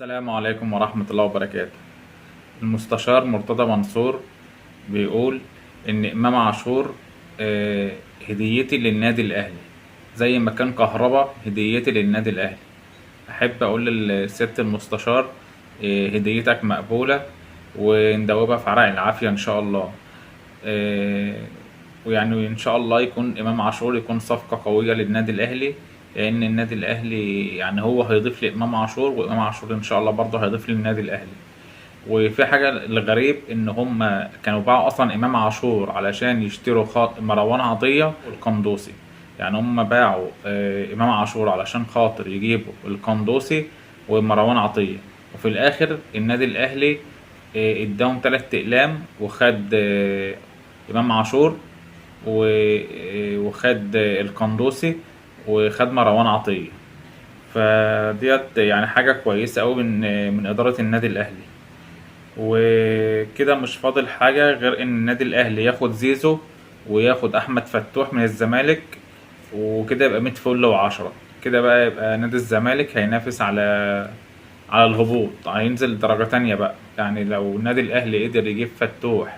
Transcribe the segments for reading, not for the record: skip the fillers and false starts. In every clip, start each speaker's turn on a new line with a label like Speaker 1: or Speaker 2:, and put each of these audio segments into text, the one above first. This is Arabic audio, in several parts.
Speaker 1: السلام عليكم ورحمة الله وبركاته. المستشار مرتضى منصور بيقول إن إمام عاشور هديتي للنادي الأهلي زي ما كان كهربا هديتي للنادي الأهلي. أحب أقول للست المستشار هديتك مقبولة وندوبها في عرق العافية إن شاء الله. آه، ويعني إن شاء الله يكون إمام عاشور يكون صفقة قوية للنادي الأهلي، لأن النادي الأهلي يعني هو هيضيف لإمام عاشور، وإمام عاشور إن شاء الله برضه هيضيف للنادي الأهلي. وفي حاجة الغريب إن هم كانوا باعوا أصلا إمام عاشور علشان يشتروا مروان عطية والقندوسي. يعني هم باعوا إمام عاشور علشان خاطر يجيبوا القندوسي ومروان عطية، وفي الآخر النادي الأهلي اداهم 3 أقلام وخد إمام عاشور وخد القندوسي وخد مروان عطية. فديت يعني حاجة كويسة أوي من إدارة النادي الأهلي. وكده مش فاضل حاجة غير إن النادي الأهلي ياخد زيزو وياخد أحمد فتوح من الزمالك، وكده يبقى 100 فل وعشرة. كده بقى يبقى نادي الزمالك هينافس على الهبوط، هينزل درجة تانية بقى. يعني لو النادي الأهلي قدر يجيب فتوح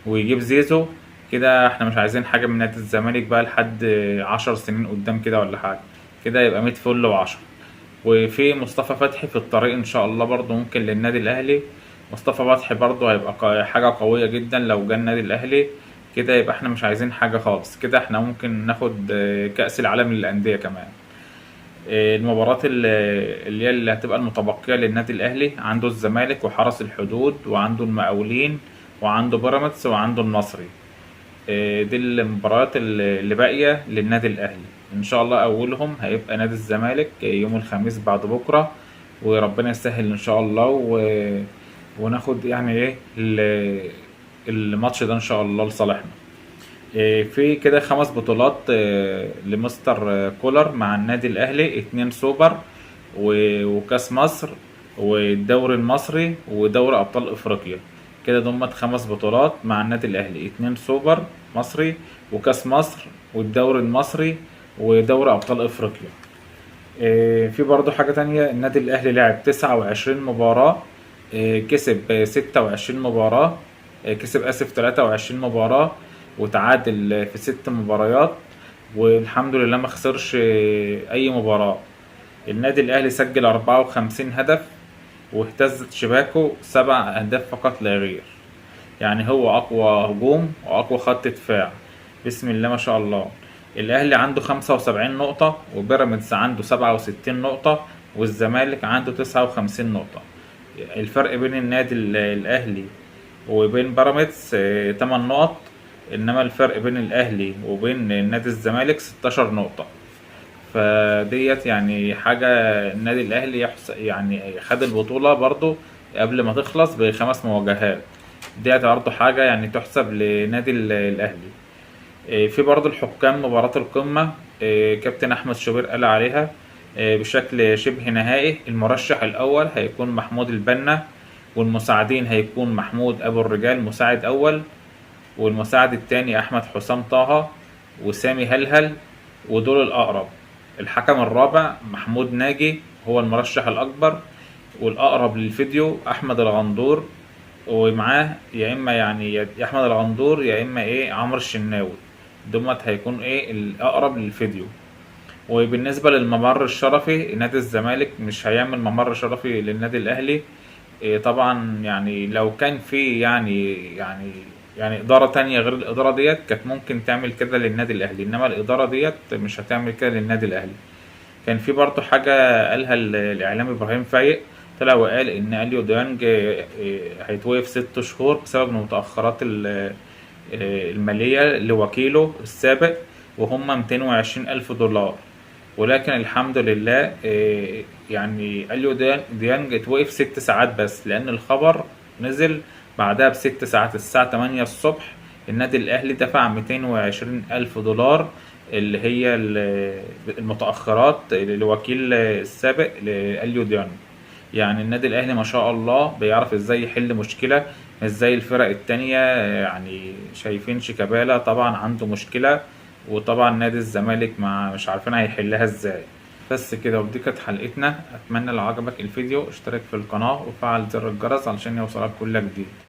Speaker 1: ويجيب زيزو، كده احنا مش عايزين حاجة من نادي الزمالك بقى لحد 10 سنين قدام كده ولا حاجة. كده يبقى 100 فل وعشرة. وفي مصطفى فتحي في الطريق ان شاء الله برضو ممكن للنادي الاهلي. مصطفى فتحي برضو هيبقى حاجة قوية جدا لو جه النادي الاهلي. كده يبقى احنا مش عايزين حاجة خالص، كده احنا ممكن ناخد كأس العالم للأندية كمان. المباراة اللي هتبقى المتبقية للنادي الأهلي، عنده الزمالك وحرس الحدود وعنده المقاولين وعنده بيراميدز وعنده المصري. دي المباريات اللي باقية للنادي الأهلي. إن شاء الله أولهم هيبقى نادي الزمالك يوم الخميس بعد بكرة، وربنا يسهل إن شاء الله وناخد يعني إيه الماتش ده إن شاء الله لصالحنا. في كده 5 بطولات لمستر كولر مع النادي الأهلي، 2 سوبر وكاس مصر والدوري المصري ودوري أبطال أفريقيا. كده ضمت 5 بطولات مع النادي الأهلي، 2 سوبر مصري وكاس مصر والدوري المصري ودوري أبطال أفريقيا. في برضو حاجة تانية، النادي الأهلي لعب 29 مباراة، كسب 26 مباراة، كسب آسف 23 مباراة، وتعادل في 6 مباريات، والحمد لله ما خسرش أي مباراة. النادي الأهلي سجل 54 هدف واهتزت شباكه 7 أهداف فقط لا غير. يعني هو أقوى هجوم وأقوى خط دفاع، بسم الله ما شاء الله. الأهلي عنده 75 نقطة وبيراميدز عنده 67 نقطة والزمالك عنده 59 نقطة. الفرق بين النادي الأهلي وبين بيراميدز 8 نقط، إنما الفرق بين الأهلي وبين نادي الزمالك 16 نقطة. فديت يعني حاجة. النادي الأهلي يعني خد البطولة برضو قبل ما تخلص ب5 مواجهات. ديت برضو حاجة يعني تحسب لنادي الأهلي. في برضو الحكام مباراة القمة، كابتن أحمد شوبير قال عليها بشكل شبه نهائي. المرشح الأول هيكون محمود البنا، والمساعدين هيكون محمود أبو الرجال مساعد أول، والمساعد التاني أحمد حسام طه وسامي هلهل، ودول الأقرب. الحكم الرابع محمود ناجي هو المرشح الأكبر، والأقرب للفيديو أحمد الغندور، ومعاه يا إما يعني يا أحمد الغندور يا إما إيه عمرو الشناوي. دمت هيكون إيه الأقرب للفيديو. وبالنسبة للممر الشرفي، نادي الزمالك مش هيعمل ممر شرفي للنادي الأهلي. طبعا يعني لو كان في يعني إدارة تانية غير الإدارة ديت كانت ممكن تعمل كده للنادي الأهلي، إنما الإدارة ديت مش هتعمل كده للنادي الأهلي. كان في برضه حاجة قالها الإعلام إبراهيم فايق، طلع وقال إن أليو ديانج هيتوقف 6 شهور بسبب متأخرات المالية لوكيله السابق، وهم 220 ألف دولار. ولكن الحمد لله يعني أليو ديانج اتوقف 6 ساعات بس، لأن الخبر نزل بعدها ب6 ساعات الساعة 8 الصبح. النادي الأهلي دفع 220 ألف دولار اللي هي المتأخرات لوكيل السابق لأليو ديانج. يعني النادي الأهلي ما شاء الله بيعرف ازاي يحل مشكلة، مش زي الفرق التانية. يعني شايفين شيكابالا طبعا عنده مشكلة، وطبعا نادي الزمالك مش عارفين هيحلها ازاي. بس كده، ودي كانت حلقتنا. اتمنى لو عجبك الفيديو اشترك في القناة وفعل زر الجرس علشان يوصلك كل جديد.